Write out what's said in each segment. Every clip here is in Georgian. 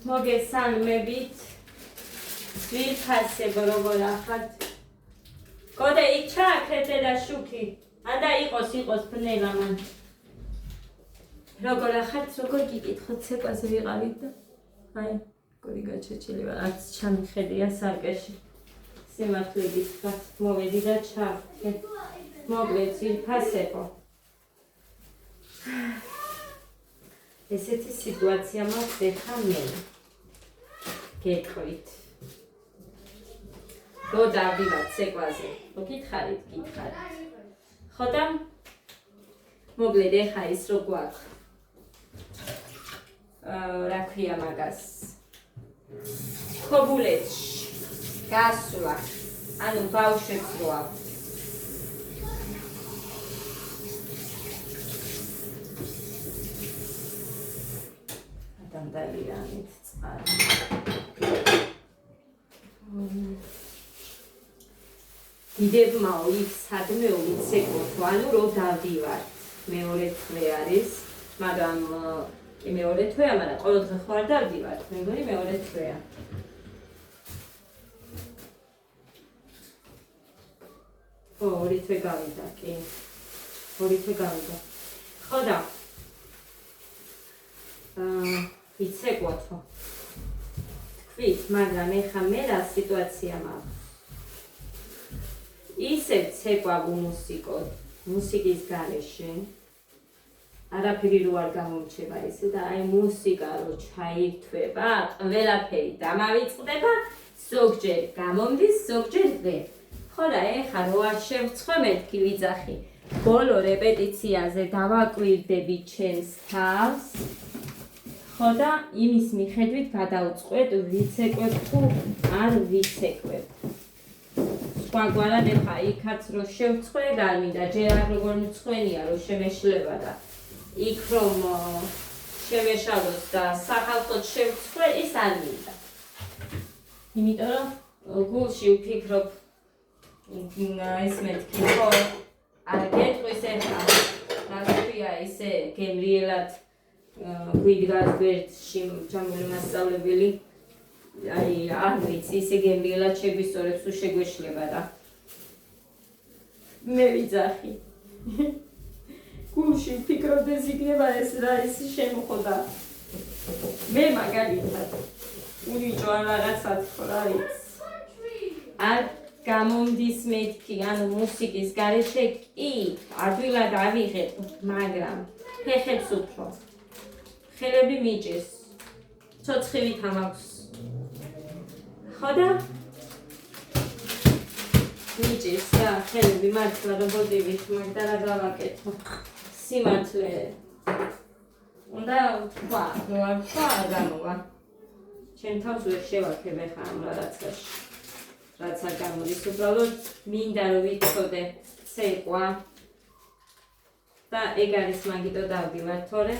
მოგესალმებით. ძვირფასებო როგორ ახართ? გოდე იქ ჩააქრეთე და შუქი. ანდა იყოს ბნელა მან. როგორ ახართ, როგორ გიკითხოთ ცეკვაზე ვიყავით და აი, გორი გაჩეჩილი ვარ, არც ჩამიხედია სარკეში. სიმართლე გითხრათ, მოვედი და ჩავქე. მოკლედ ძვირფასებო. ესეთი სიტუაცია მაქვს ეხლა მე. გეტყვით. რო დავდივარ ცეკვაზე. გითხარით, გითხარით. ხო და მოკლედ ეხლა ის რო გვაქვს. რა ქვია მაგას? ქობულეთში გასვლა. ანუ ბავშვებს რო აქვს. დამდალიანით წყალი. დიდებმაო იქ სადმე უცეკვოთო, ანუ რო დავდივართ. მეორე თვე არის, მაგრამ კი მეორე თვეა, მაგრამ ყოველდღე ხო არ დავდივართ, მე მგონი მეორე თვეა. ო, ორი თვე გავიდა, კი. ორი თვე გავიდა. ხო და იცეკვოთო. თქვით, მაგრამ ეხა მე რა სიტუაცია მაქვს. ისევ ცეკვა მუსიკოდ, მუსიკის გარეშე. არაფერი რო არ გამომჩება ისე და აი მუსიკა რო ჩაირთვება, ყველაფერი დამავიწყდება, ზოგჯერ გამომდის, ზოგჯერ ვერ. ხო და ეხა რო არ შევცხვე მეთქი ვიძახი. ბოლო რეპეტიციაზე დავაკვირდები ჩემს თავს. ხო და იმის მიხედვით გადავწყვეტ ვიცეკვებ თუ არ ვიცეკვებ. სხვაგვარად ეხა იქაც რო შევცხვე გარმინდა, ჯერ არ როგორ მცხვენია რო შემეშლება და იქ რომ შემეშალოს და სახალხოდ შევცხვე ის არ მინდა. იმიტომ რომ გულში ვფიქრობ ეს მეთქი ხო არ გეტყვის ეხა რა ქვია ისე გემრიელად გვიდგას გვერდში ჩამული მასწავლებელი აი არ ვიცი ისე გემრიელად შეგვისწორებს თუ შეგვეშლება და მე ვიძახი გულში ვფიქრობდეს იქნება ეს რა ის შემოხდა მე მაგალითად უნიჭო ან რაღაცა თქო რა ვიცი არ გამომდის მეთქი ანუ მუსიკის გარეშე კი ადვილად ავიღებ მაგრამ ფეხებს უფრო ხელები მიჭეს. ცოცხივით ამაქვს. ხო და მიჭეს რა ხელები მართლა რობოტივით მაგდა რა გავაკეთო. სიმართლე. უნდა თქვა, რო არ თქვა არ გამოვა. ჩემ თავს ვერ შევაქებ ეხა ამ რაღაცაში. რაც არ გამოდის უბრალოდ მინდა რომ ვიცოდე ცეკვა და ეგ არის მაგიტო დავდივარ თორე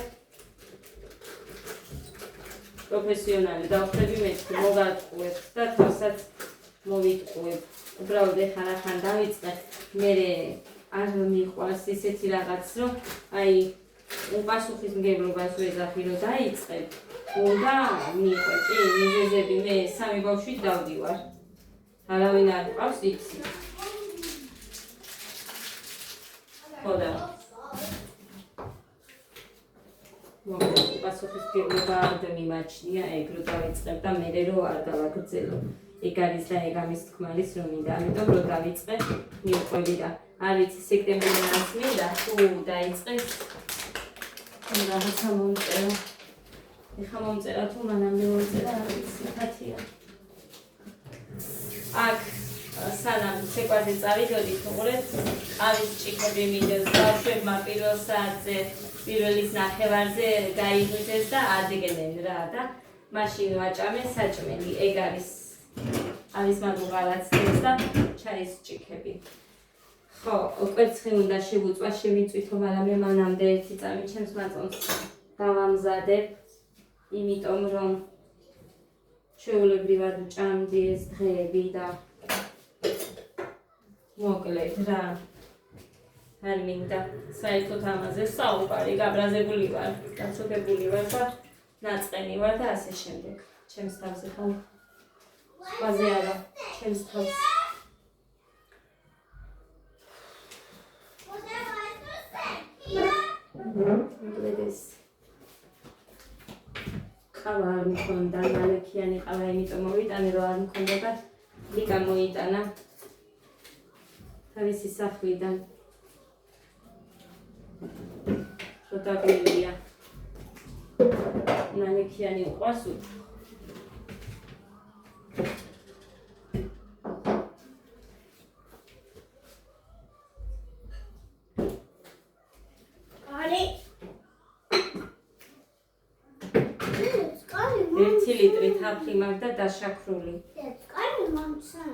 პროფესიონალი დავხდები მეთქი მოგატყუებ და თავსაც მოვიტყუებ. უბრალოდ ეხლა რახან დავიწყე, მე არ მიყვარს ისეთი რაღაც, რომ აი უპასუხისმგებლობას ვეძახი რომ დაიწყებ, უნდა მიყვე, კი, მიზეზები მე სამი ბავშვით დავდივარ. არავინ არ ყავს იცი. ხო და პასუხისმგებლობა არ მიმაჩნია ეგ რო დავიწყებ და მე რო არ დავაგრძელო. ეგ არის და ეგ ამის თქმალის რომ მინდა, ამიტომ რო დავიწყე მივყვები და არ ვიცი სექტემბერში არის მინდა თუ დაიწყეს რაღაცა მომწერა. ეხლა მომწერა თუ მანამდე მომწერა არ ვიცი ხათია. აქ სანამ ცეკვაზე წავიდოდით უყურეთ ყავის ჭიქები მიდეს ბავშვებმა პირველ საათზე პირველის ნახევარზე გაიღვიძეს და ადგენენ რა და მაშინ ვაჭამენ საჭმელი ეგ არის მაგალაცებს და ჩაის ჭიქები ხო კვერცხი უნდა შევუწვა შემიწვითო მაგრამ მე მანამდე ერთი წამი ჩემს მაწონს დავამზადებ იმიტომ რომ ჩვეულებრივად ვჭამდი ეს დღეები და მოკლედ რა არ მინდა საერთოდ ამაზე საუბარი გაბრაზებული ვარ, გაწუხებული ვარ და ნაწყენი ვარ და ასე შემდეგ. ჩემს თავზე ხომ? სხვაზე არა, ჩემს თავზე. მოგლედეს. ყავა არ მქონდა, ნალექიანი ყავა, იმიტომ მოვიტანე, რომ არ მქონდა. ლიკა მოიტანა თავისი სახლიდან. ცოტა გლია. ნალექიანი უყვარს უფრო. ერთი ლიტრი თაფლი მაქვს და დაშაქრული. კარი მომცა.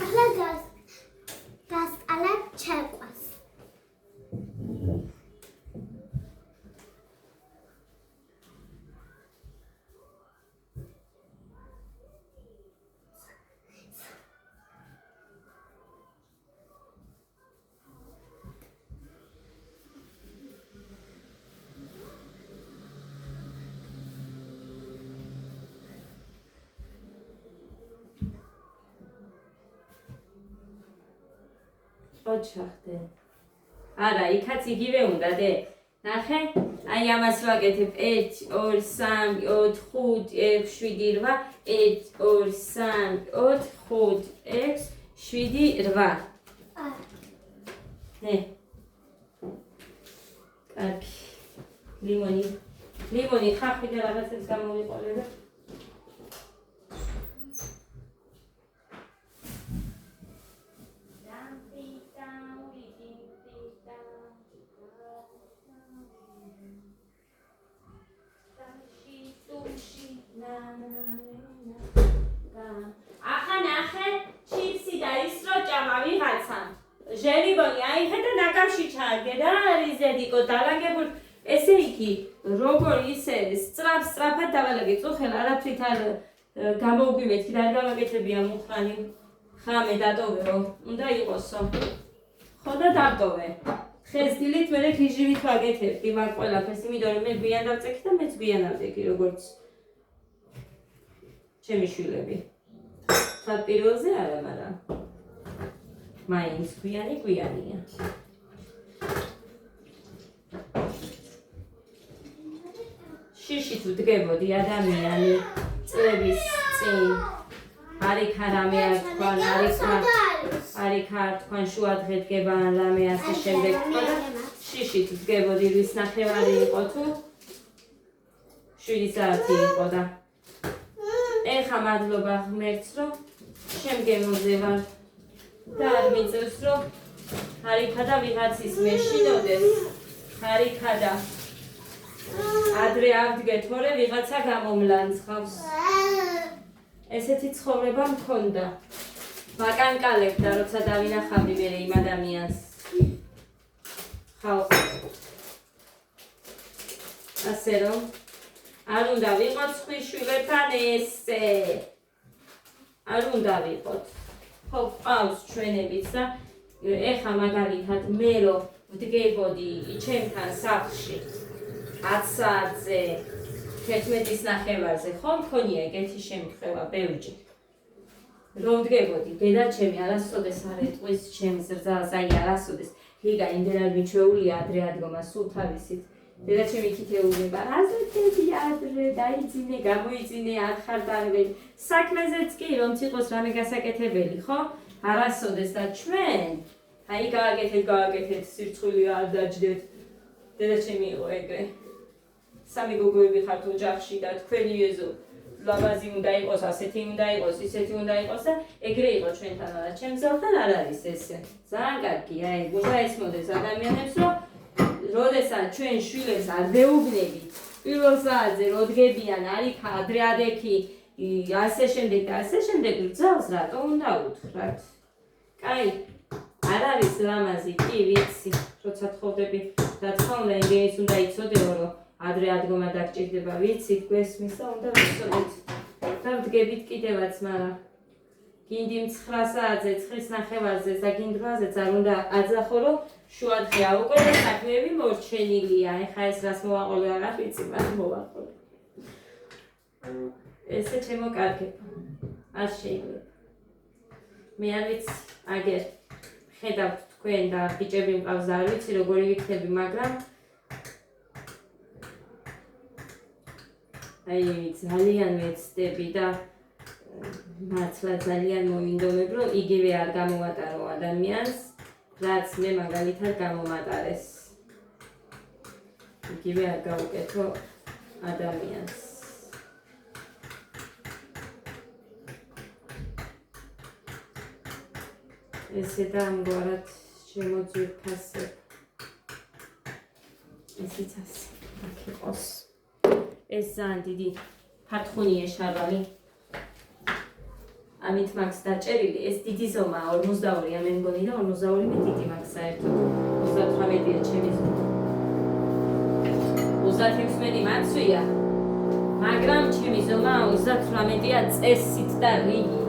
ახლა გასკალა ჩაყვას. ოჩახდე. არა, იქაც იგივე უნდა დე. ნახე, აი ამას ვაკეთებ 1 2 3 4 5 6 7 8 1 2 3 4 5 6 7 8. ნე. კარგი. ლიმონი ხახი და რაღაცებს გამოვიყოლე და ახლა ნახე ჩიპსი და ის რო ჭამა ვიღაცამ ჟელიბონი აიღე და ნაკავში ჩააგდე და რიზედიკო დალაგებულ ესე იგი როგორ ისე სწრაფად დავალაგე წუხელ არაფრით არ გამოვგვიმეთქი და არ გავაკეთებია მუხრანი ხამე დატოვეო უნდა იყოსო ხო და დატოვე ხეს დილით მერე ქიჟივით ვაკეთებდი მაგ ყველაფერს იმიტომ რომ მე გვიან დავწექი და მეც გვიან ავდექი როგორც ჩემი შვილები სად პირველზე არა მაგრამ მაინც გვიანია შიში თუ დგებოდი ადამიანი წლების წინ არიქა რამე არ თქვან არიქა არ თქვან შუა დღე დგება ან რამე ასე შემდეგ თქვა და შიში თუ დგებოდი ვის ნახევარი იყო თუ 7 საათი იყო და ეხა მადლობა ღმერთს რომ შემგემოზე ვარ და არ მიწევს რომ არიქა და ვიღაცის მეშინოდეს არიქა და ადრე ავდგე თორე ვიღაცა გამომლანცხავს ესეთი ცხოვრება მქონდა ვაკანკალებდა როცა დავინახავდი მერე იმ ადამიანს ხალხ ასე რომ არ უნდა ვიყოთ სხვიშვილებთან ესე არ უნდა ვიყოთ ხო ყავს ჩვენებიც და ეხა მაგალითად მე რომ ვდგებოდი ჩემთან სახლში 10 საათზე 11-ის ნახევარზე ხო მქონია ეგეთი შემთხვევა ბევრჯერ რომ ვდგებოდი დედაჩემი არასოდეს არ ეტყვის ჩემს რძალს აი არასოდეს ლიგა იმდენად მიჩვეულია ადრე ადგომა სულ თავისით დედაჩემი იქითეულება რაზეთები ადრე დაიძინე გამოიძინე არ ხარ დარველი საქმეზეც კი რომ ციყოს რამე გასაკეთებელი ხო არასოდეს და ჩვენ აი გააკეთეთ სირცხვილი არ დაჯდეთ დედაჩემი იყო ეგრე სამი გოგოები ხართ ოჯახში და თქვენი ეზო ლაბაზი უნდა იყოს, ასეთი უნდა იყოს, ისეთი უნდა იყოს და ეგრე იყო ჩვენთან და ჩემს ზავთან არ არის ესე. ძალიან კარგია, აი, უნდა ესმოდეს ადამიანებს, რომ როდესაც ჩვენ შვილებს არ ვეუბნებით, პირველ საათზე რო დგებიან, არიქა, ადრე ადექი, ასე შემდეგ და ასე შემდეგ, რძალს რატო უნდა უთხრათ? კაი, არ არის ლამაზი, კი ვიცი, როცა თხოვდები და თხოვნა იმდენიც უნდა იცოდეო, რომ ადრე ადგომა დაგჭირდება ვიცით გვესმის და უნდა ვიცოდეთ და ვდგებით კიდევაც მაგრამ გინდი 9 საათზე 9-ის ნახევარზე და გინდ 8-ზეც არ უნდა აძახო რომ შუადღეა უკვე და საქმეები მორჩენილია. ეხლა ეს რას მოვაყოლე აღარ ვიცი, მაგრამ მოვაყოლე. ესე შემოკარგებ. არ შეიძლება. მე არ ვიცი, აგერ ხედავთ თქვენ და ბიჭები მყავს და არ ვიცი როგორი ვიქნები, მაგრამ აი ძალიან მეცდები და მართლა ძალიან მომინდომებ, რომ იგივე არ გამოვატარო ადამიანს, რაც მე მაგალითად გამომატარეს. იგივე არ გავუკეთო ადამიანს. ესე და ამგვარად შემოძვირფასებ. ესეც ასე აქ იყოს. ეს ძალიან დიდი ფართხუნია შარვალი. ამით მაქვს დაჭერილი, ეს დიდი ზომაა 42-ია მე მგონი და 42 მე დიდი მაქვს საერთოდ. 38-ია ჩემი ზომა. 36 მაცვია. მაგრამ ჩემი ზომა 38-ია წესით და რიგით.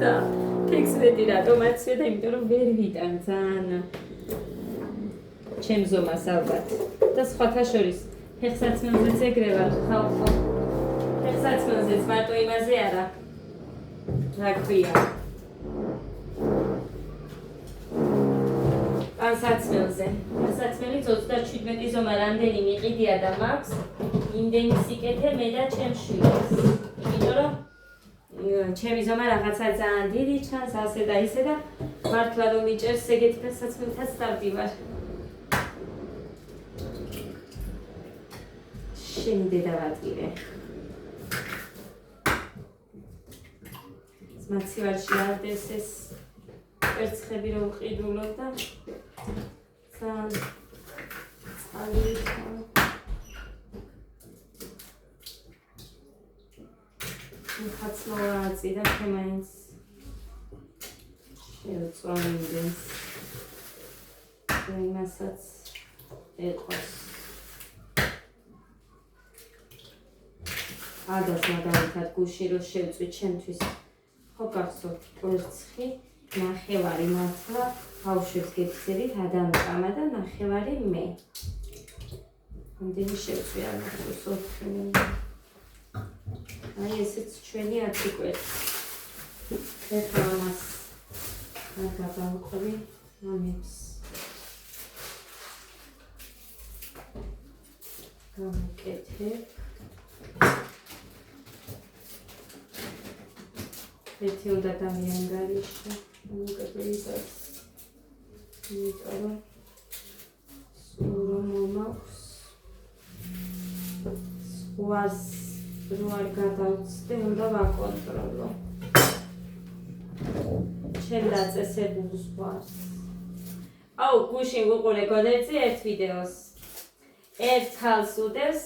36 რატომ მაცვია და იმიტომ რომ ვერ ვიტან ძალიან ჩემ ზომას ალბათ. და სხვათა შორის ფეხსაცმელზეც ეგრე ვარ ხალხო. ფეხსაცმელზეც მარტო იმაზე არა. რა ქვია? პანსაცმელზე. პანსაცმელიც 37 ზომა რამდენი მიყიდია და მაქვს, იმდენი სიკეთე მე და ჩემ შვილს. იმიტომ რომ ჩემი ზომა რაღაცა ძალიან დიდი ჩანს, ასე და ისე და მართლა რომ მიჭერს ეგეთ ფეხსაცმელთაც დავდივარ. შენი დედა ვატირე. მაცივარში არდეს ეს კვერცხები რომ ვყიდულობ და ძალიან წყალია. ხაცმოვააწი და ხემაინც შევწვავინდეს იმასაც ეყოს აგას მაგალითად გუში რო შევწვი ჩემთვის ხო გახსოვთ კვერცხი ნახევარი მართლა ბავშვებს გექცევით ადამყამა და ნახევარი მე ამდენი შევწვი არ მახსოვს 4 აი ესეც ჩვენი არტიკვეთი. ეხლა მას გადავყრი ამებს. გამოკეთებ. ერთი უნდა დამიანგარიშო. გამოკეთებისას. იმიტომ რომ სულ მომაქვს. სვას რო არ გადავწდე, უნდა ვაკონტროლო. ჩემ დაწესებულს ვარ. აუ, გუშინ ვუყურე გოდერძი ერთ ვიდეოს. ერთ ხალს უდევს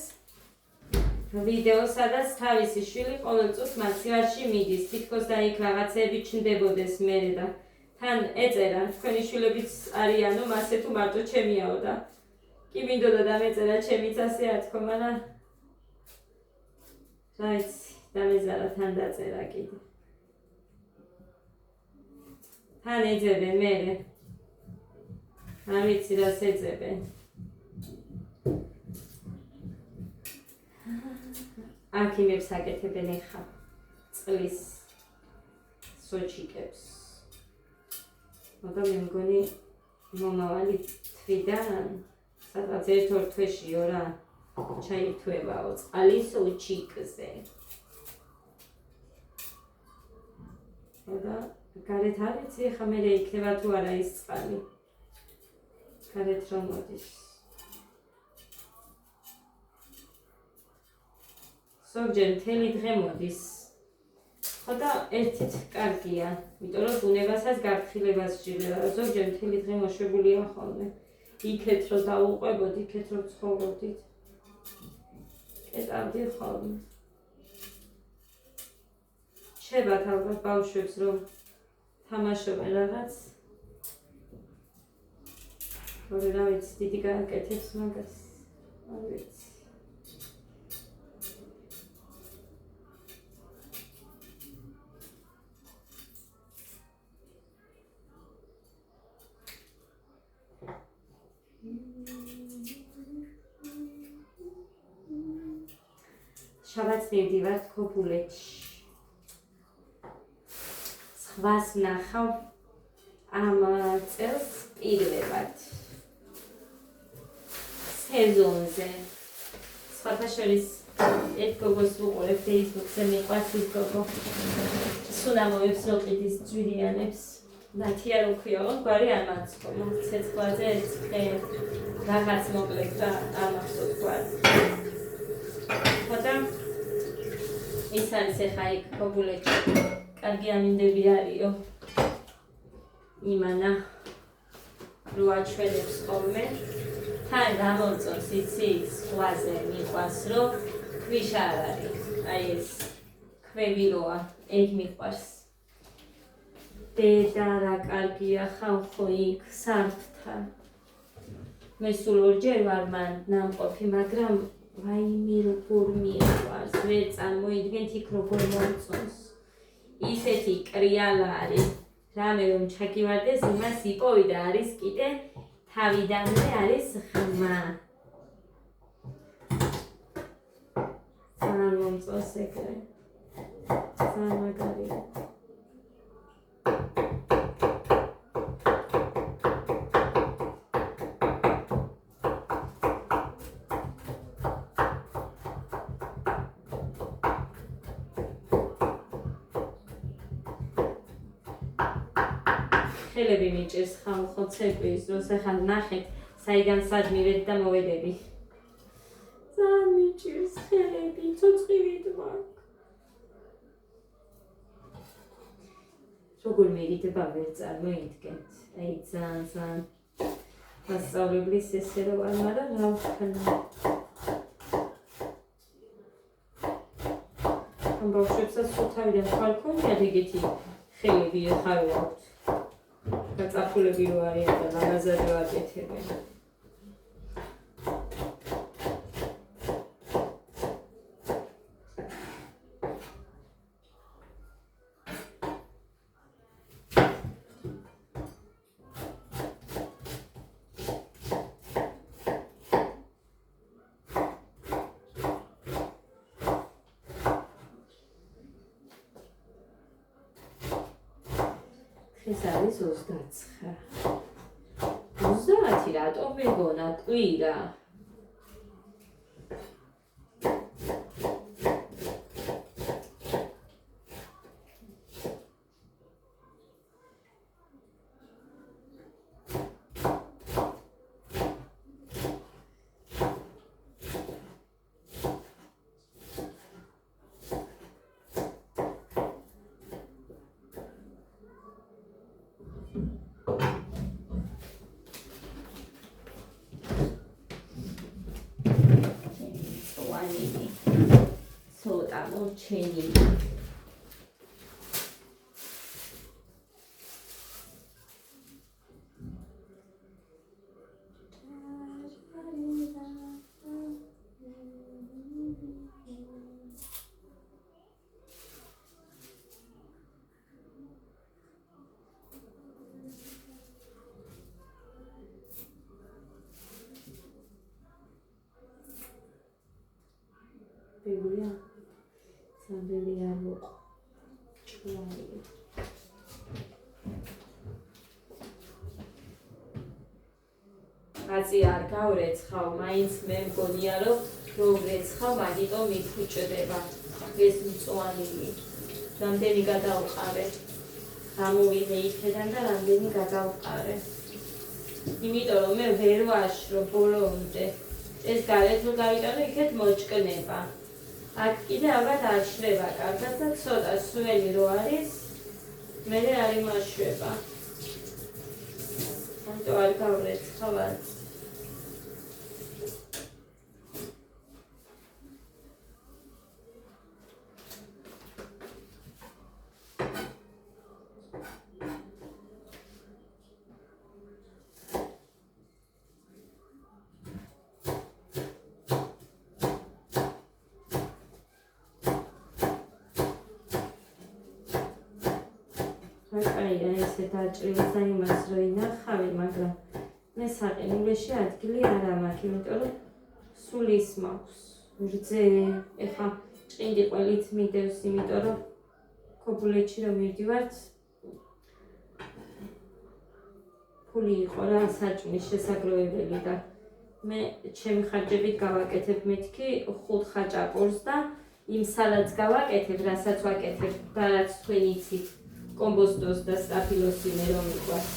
ვიდეოს, სადაც თავისი შვილი ყოველ წუთს მაცივარში მიდის, თითქოს და იქ რაღაცები ჩნდებოდეს მერე და თან ეწერა, თქვენი შვილებიც არიანო, მასე თუ მარტო ჩემიაო და კი მინდოდა დამეწერა ჩემიც ასე რა თქმა, მაგრამ რაიც დამეზარა თან დაწერა კიდე. თან ეძებენ მერე. არ ვიცი რას ეძებენ. აქ იმებს აკეთებენ ეხლა წყლის სოჩიკებს. მაგრამ მე მგონი მომავალი თვიდან სადღაც 1-2 თვეშიო რა ჩაირთვებაო წყლის სოჩიკზე. და გარეთ არ ვიცი ეხლა მე იქნება თუ არა ის წყალი. გარეთ რომ მოდის. ზოგჯერ მთელი დღე მოდის. ხო და ერთით კარგია, იმიტომ რომ ბუნებასაც გაფრთხილებას სჭირდება. ზოგჯერ მთელი დღე მოშვებულია ხოლმე. იქეთ რომ დაუყვებოდი, იქეთ რომ ცხოვრობდით. კეტავდი ხოლმე. შეbat ალბათ ბავშვებს რომ თამაშობენ რაღაც. ორი რა ვიცი, დიდი გააკეთებს მაგას. არ ვიცი. შაბათს მივდივართ ქობულეთში. სხვას ვნახავ ამ წელს პირველად სეზონზე. სხვათა შორის ერთ გოგოს ვუყურებ ფეისბუქზე, მიყვარს ის გოგო სუნამოებს რო ყიდის ძვირიანებს. ნათია რო ქვიაო, გვარი არ მაწყობა. ცეცხლაზე ეცხე რაღაც მოკლედ და არ მახსოვს გვარი. ხოდა ის არის ახლა იქ ქობულეთში. კარგი ამინდები არისო. იმანა რო აჩვენებს ხოლმე. თან გამოწონს იცი ზღვაზე მიყვარს რომ ქვიშა არ არის. აი ეს ქვევი როა, ეგ მიყვარს. დედა რა კარგია ხალხო იქ სარფთან. მე სულ ორჯერ ვარ მან ნამყოფი, მაგრამ ვაიმე როგორ მიყვარს. ვერ წარმოიდგენთ იქ როგორ მომწონს. ისეთი კრიალა არის. რამე რომ ჩაგივარდეს იმას იპოვი და არის კიდე თავიდანვე არის ხმა. ძალიან მომწონს ეგრე. ძალიან მაგარია. ხელები მიჭირს ხალხო ცეკვის დროს, ახლა ნახეთ საიდან სად მივედი და მოვედები. ძალიან მიჭირს ხელები, ცოცხივით მაქვს. როგორ მერიდება ვერ წარმოიდგენთ. აი ძალიან მასწავლებლის ესე რომ არ, მაგრამ რა ვქნა. ამ ბავშვებსაც სულ თავიდან ხალხონიათ ეგეთი ხელები ეხარო აქვთ. გაწაფულები რო არიან და ლამაზად რო აკეთებენ. ეს არის 29. 30 რატო მეგონა კვირა? ცოტა მოჩენილი. ბებია სანდელი არ მოყვა ჭკვიანი. კაცი არ გავრეცხავ, მაინც მე მგონია რომ როგრეცხავ, მაგიტომ მიფუჭდება ეს მწვანილი. რამდენი გადავყარე. გამოვიღე იქედან და რამდენი გადავყარე. იმიტომ რომ მე ვერ ვაშრო ბოლომდე. ეს გარეთ რო გავიტანო, იქეთ მოჭკნება. აქ კიდე ალბათ არ შრება კარგად და ცოტა სველი რო არის, მე არ იმაშვება. ამიტომ არ გავრეცხავ არც. აი, ესე დაჭრილს და იმას რო ინახავი, მაგრამ მე საყინულეში ადგილი არ მაქვს, იმიტომ რომ სულ ის მაქვს. რძე, ეხლა ჭყინდი ყველით მიდევს, იმიტომ რომ ქობულეთში რომ მივდივართ, ფული იყო რა საჭმლის შესაგროვებელი და მე ჩემი ხარჯებით გავაკეთებ მეთქი 5 ხაჭაპურს და იმ სალატს გავაკეთებ, რასაც ვაკეთებ და რაც თქვენ იცით, კომბოსტოს და სტაფილოსი მე რომ მიყვარს.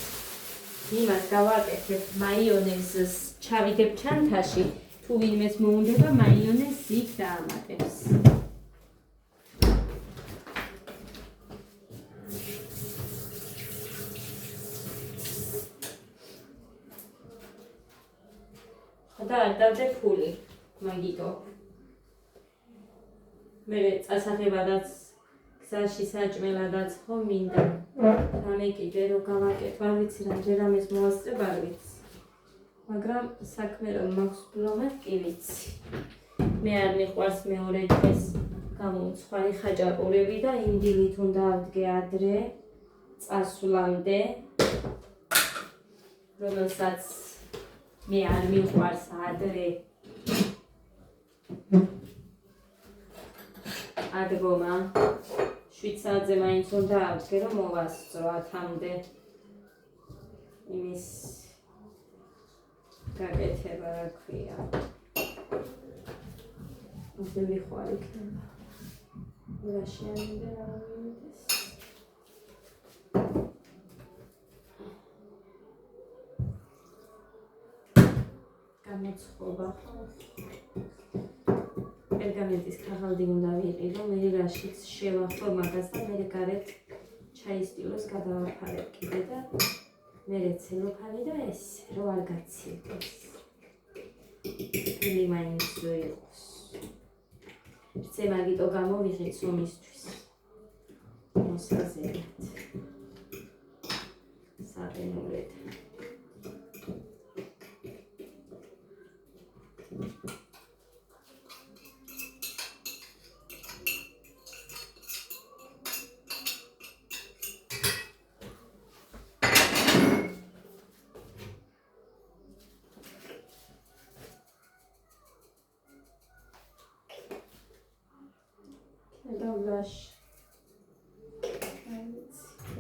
იმას გავაკეთებ მაიონეზს ჩავიდებ ჩანთაში, თუ ვინმეს მოუნდება მაიონეზს იქ დაამატებს. და არ დავდე ფული, მაგიტო. მე წასაღებადაც გზაში საჭმელადაც ხო მინდა. და მე კიდე რო გავაკეთო, არ ვიცი რამდენადაც მოვასწრებ, არ ვიცი. მაგრამ საქმე რომ მაქვს ბლომად კი ვიცი. მე არ მიყვარს მეორე დღეს გამომცხვარი ხაჭაპურები და იმ დილით უნდა ავდგე ადრე წასვლამდე, რომელსაც მე არ მიყვარს ადრე ადგომა 7 საათზე მაინც უნდა ავდგე რომ მოვასწრო 10-მდე იმის გაკეთება რა ქვია მოდელი ხوار იქნება რაში ამიდა რა მივიდეს გამოცხობა პერგამენტის ქაღალდი უნდა ვიყიდო, მე რაშიც შევახო მაგას და მე გარეთ ჩაის სტილოს გადავაფარებ კიდე და მე ცელოფანი და ეს რო არ გაცილდეს. ფილი მაინც რო იყოს. რძე მაგიტო გამოვიღეთ ომისთვის. მოსაზერად. საგენულეთ.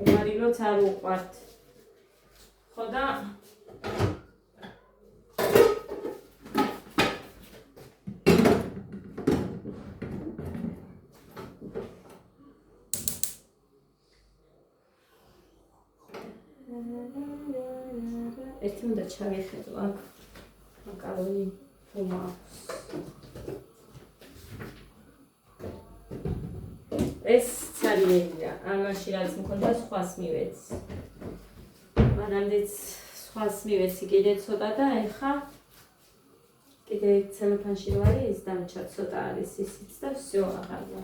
მარილოც არ უყვართ. ხო და ერთი უნდა ჩავიხედო აქ მაკარონი ფუმა ეს ცარიელია, ამაში რაც მქონდა სხვას მივეცი. მანამდეც სხვას მივეცი კიდე ცოტა და ეხა კიდე ცელოფანში რო არის ის დამჭა ცოტა არის ისიც და всё აღარვა.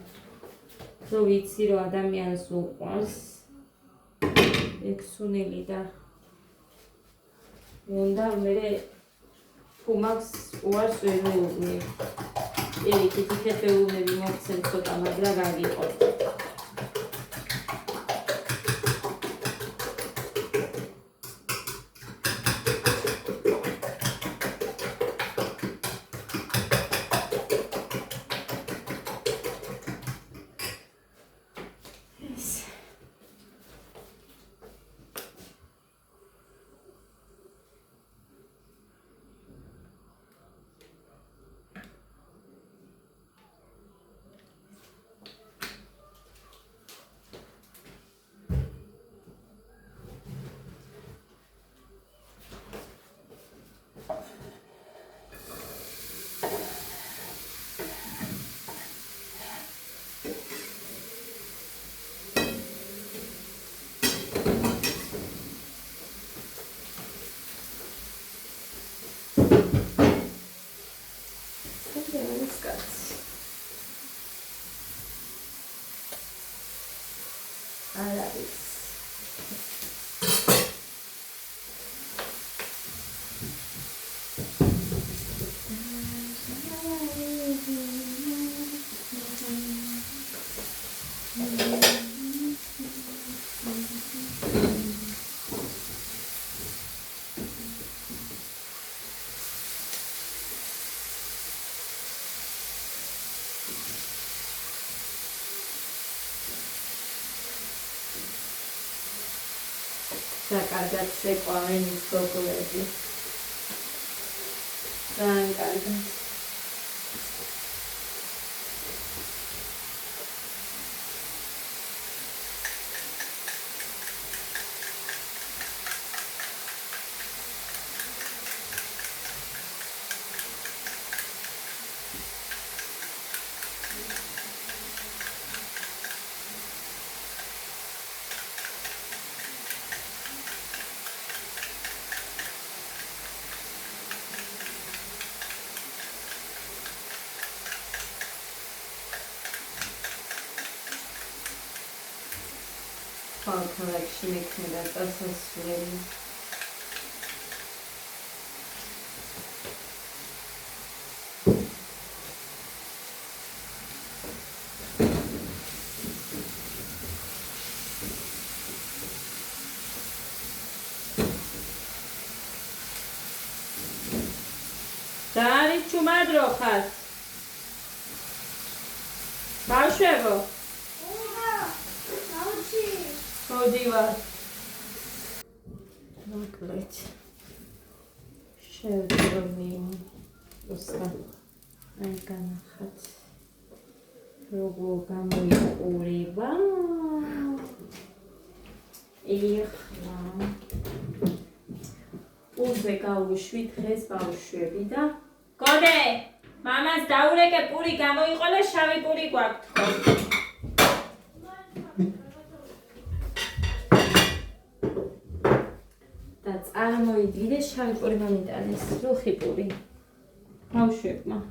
რო ვიცი რომ ადამიანს უყვარს ექსუნელი და უნდა მე ფუმას უარს ვერ მეუბნე. ერიკით იქეთეულები მოგცემ ცოტა, მაგრამ არ იყო. და კარგად შეყვავენ ის გოგოები. ძალიან კარგად. ქალაქში მექნება წასასვლელი. და არის ჩუმადრო ხარ? ბავშვებო, მოდივარ. მოკლედ შევდრომი უსა აი განახაც როგორ გამოიყურება. ეხლა პურზე გავუშვით დღეს ბავშვები და გოდე მამას დაურეკე პური გამოიყო და შავი პური გვაქვს ხო? და წარმოვიდგინე შავი პური მომიტანეს რუხი პური ბავშვებმა.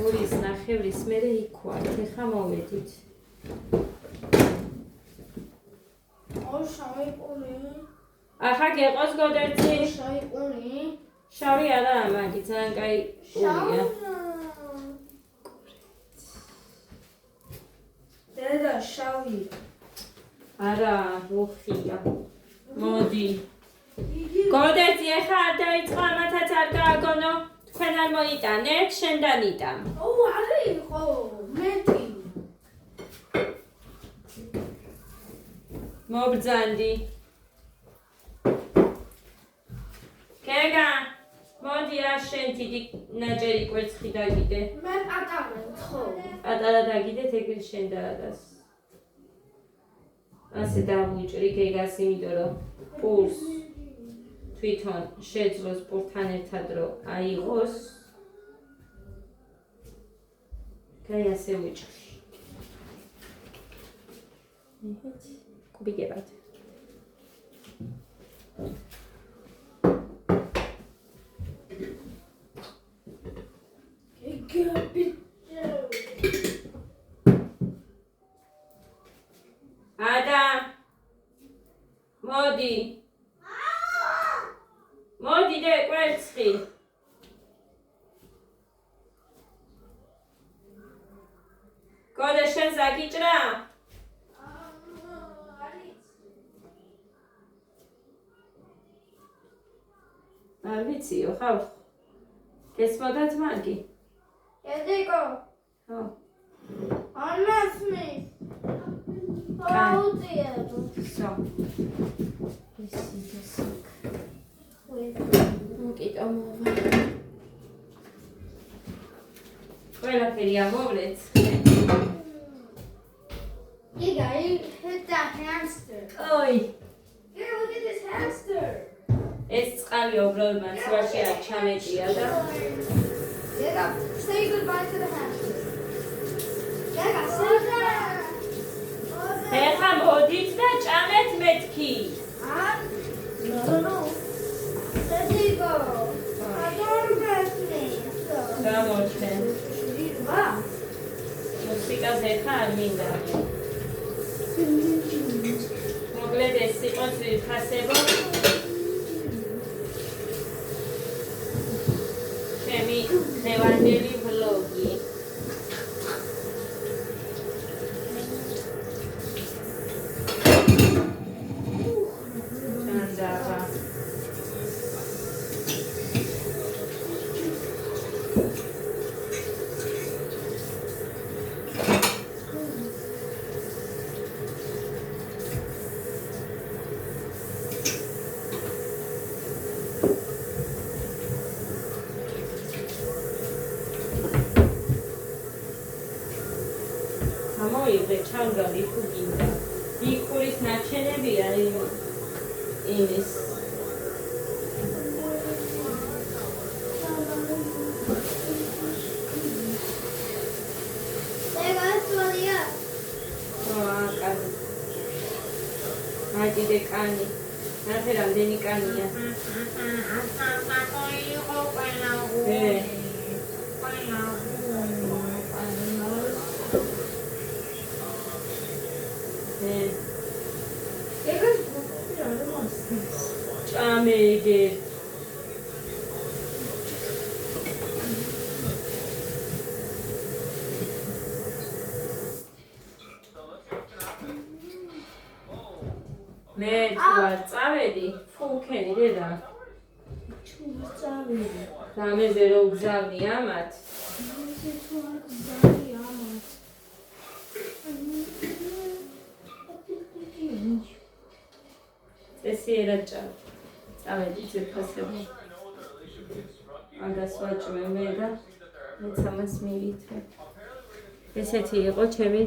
ორის ნახევრის მერე იქوارთ. ეხლა მოვედით. შავი პური. ახლა გეყოს გოდერთი? შავი პური. შავი არა, მაგი ძალიან კაი პურია. დედა შავი. არა, რუხია. მოდი. გოდერთი ახლა არ დაიწყო, ამათაც არ გააგონო. თქვენ არ მოიტანეთ, შენ დანიტან. არა იყო, მეტი. მობრძანდი. კეგა, მოდი რა შენ დიდი ნაჭერი კვერცხი დაგიდე. მე პატარა ხო. პატარა დაგიდეთ, ეგრე შენ დაადას. ასე დავუჭრი კეგას, იმიტომ რომ პურს თვითონ შეძლოს პურთან ერთად რომ აიღოს. კაი ასე ვიჭრი. კუბიკებად. ადა მოდი მოდი და კვერცხი გოდა შენ ზაგიჭრა არ ვიციო ხავ გესმოდათ მაგი ედიკო ხო ანასმის აუწიებო სო ისი დასაკ მოკიტო მოვა ყველაფერი ამოვლეთ You guys hit that hamster. ოი Here, look at this hamster. ეს წყალი უბრალოდ მაცვაში არ ჩამეტია და Say goodbye to the hamster. Say goodbye. ეხლა მოდით და ჭამეთ მეთქი. No. There you go. I don't get me. გამოჩენ. მუსიკას ეხლა არ მინდა. მოკლედ ეს იყო ძვირფასებო. ჩემი დღევანდელი ვლოგი. ჭანდაბა. გამოიღე ჩანგალი თუ გინდა. იქურის ნაჩენებია იმის. კანი. მაგიდე კანი. ნახე რამდენი კანია. ჭამეგე. მე თქვა წავედი, ფულქენი დედა. რამეზე რო გზავნი ამათ. წესიერად ჭამ. წავედი ძირფასები. მაგას ვაჭმე მე და მეც ამას მივითრე. ესეთი იყო ჩემი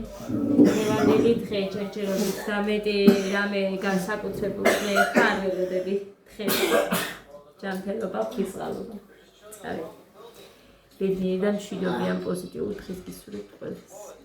დღევანდელი დღე, ჯერჯერობით დამეტი რამე განსაკუთრებულ დღე არ ველოდები დღეს. ჯანმრთელობა, ფიზიკალობა. წავედი. ბედნიერი და მშვიდობიან პოზიტიურ დღეს გისურვებთ ყველას.